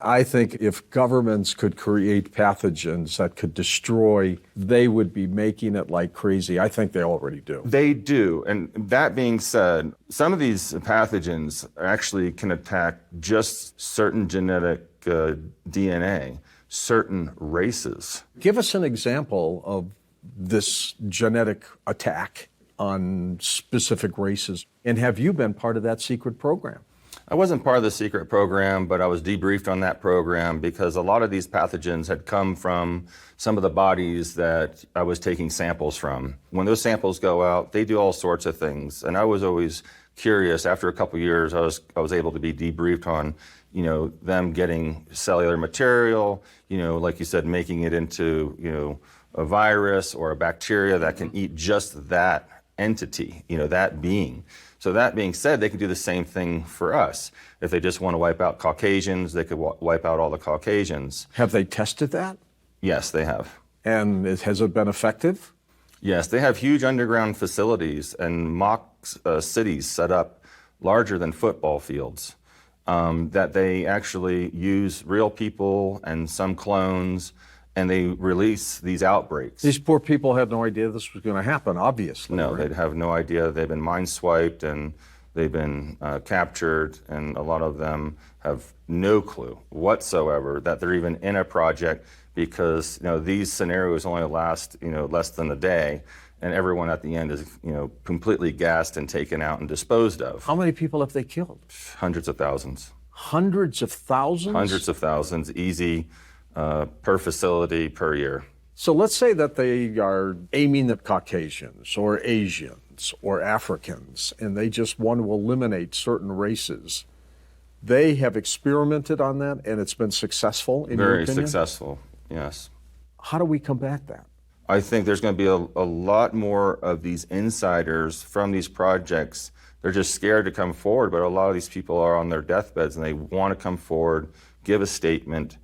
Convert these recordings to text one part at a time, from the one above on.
I think if governments could create pathogens that could destroy, they would be making it like crazy. I think they already do. They do. And that being said, some of these pathogens actually can attack just certain genetic DNA, certain races. Give us an example of this genetic attack on specific races. And have you been part of that secret program? I wasn't part of the secret program, but I was debriefed on that program because a lot of these pathogens had come from some of the bodies that I was taking samples from. When those samples go out, they do all sorts of things. And I was always curious. After a couple of years, I was able to be debriefed on, them getting cellular material, like you said, making it into, a virus or a bacteria that can eat just that entity, that being. So that being said, they can do the same thing for us. If they just want to wipe out Caucasians, they could wipe out all the Caucasians. Have they tested that? Yes, they have. And has it been effective? Yes, they have huge underground facilities and mock cities set up larger than football fields that they actually use real people and some clones, and they release these outbreaks. These poor people had no idea this was going to happen, obviously. No, right? they'd have no idea. They've been mind swiped and they've been captured, and a lot of them have no clue whatsoever that they're even in a project because these scenarios only last less than a day, and everyone at the end is completely gassed and taken out and disposed of. How many people have they killed? Hundreds of thousands. Hundreds of thousands? Hundreds of thousands, easy. Per facility per year. So let's say that they are aiming at Caucasians or Asians or Africans, and they just want to eliminate certain races. They have experimented on that, and it's been successful, in your opinion? Very successful, yes. How do we combat that? I think there's going to be a lot more of these insiders from these projects. They're just scared to come forward, but a lot of these people are on their deathbeds, and they want to come forward, give a statement,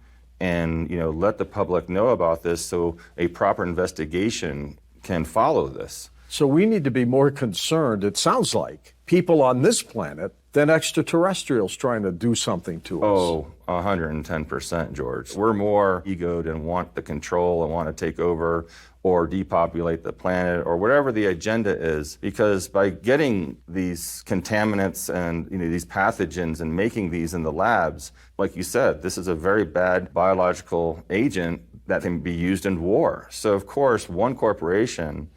and let the public know about this so a proper investigation can follow this. So we need to be more concerned, it sounds like, people on this planet than extraterrestrials trying to do something to us. Oh, 110%, George. We're more egoed and want the control and want to take over or depopulate the planet or whatever the agenda is, because by getting these contaminants and these pathogens and making these in the labs, like you said, this is a very bad biological agent that can be used in war. So of course, one corporation,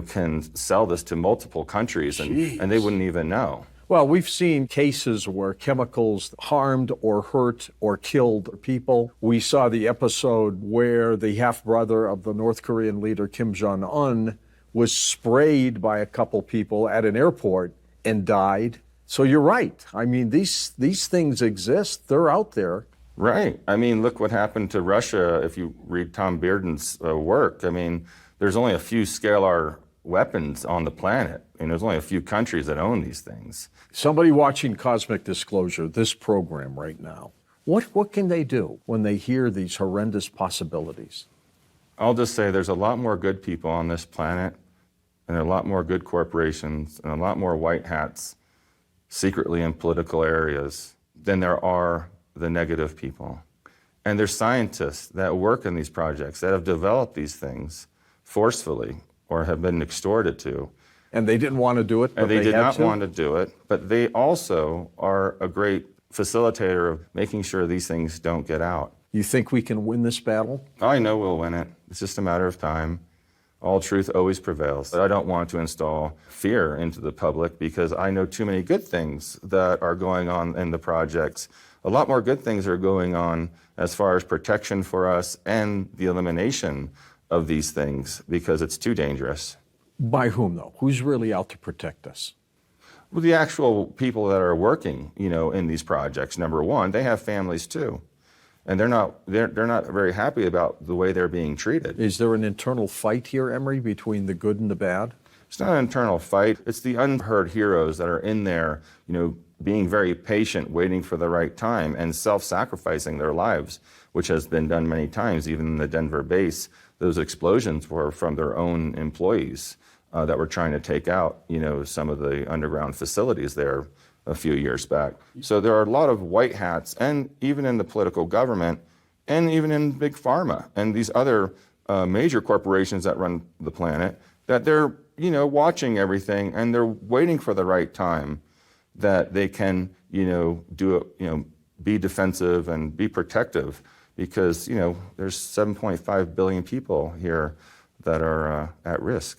can sell this to multiple countries and they wouldn't even know. Well, we've seen cases where chemicals harmed or hurt or killed people. We saw the episode where the half-brother of the North Korean leader Kim Jong-un was sprayed by a couple people at an airport and died. So you're right. I mean, these things exist. They're out there. Right. I mean, look what happened to Russia if you read Tom Bearden's work. I mean, there's only a few scalar weapons on the planet, and there's only a few countries that own these things. Somebody watching Cosmic Disclosure, this program right now, what can they do when they hear these horrendous possibilities? I'll just say there's a lot more good people on this planet, and there are a lot more good corporations, and a lot more white hats secretly in political areas than there are the negative people. And there's scientists that work in these projects that have developed these things forcefully or have been extorted to. And they didn't want to do it, but and they did not to? want to do it, but they also are a great facilitator of making sure these things don't get out. You think we can win this battle? I know we'll win it. It's just a matter of time. All truth always prevails. But I don't want to install fear into the public because I know too many good things that are going on in the projects. A lot more good things are going on as far as protection for us and the elimination of these things because it's too dangerous. By whom, though? Who's really out to protect us? Well, the actual people that are working, in these projects, number one, they have families too. And they're not very happy about the way they're being treated. Is there an internal fight here, Emery, between the good and the bad? It's not an internal fight. It's the unheard heroes that are in there, being very patient, waiting for the right time, and self-sacrificing their lives, which has been done many times. Even in the Denver base, those explosions were from their own employees that were trying to take out, some of the underground facilities there. a few years back. So there are a lot of white hats, and even in the political government, and even in big pharma, and these other major corporations that run the planet, that they're watching everything, and they're waiting for the right time that they can be defensive and be protective, because there's 7.5 billion people here that are at risk.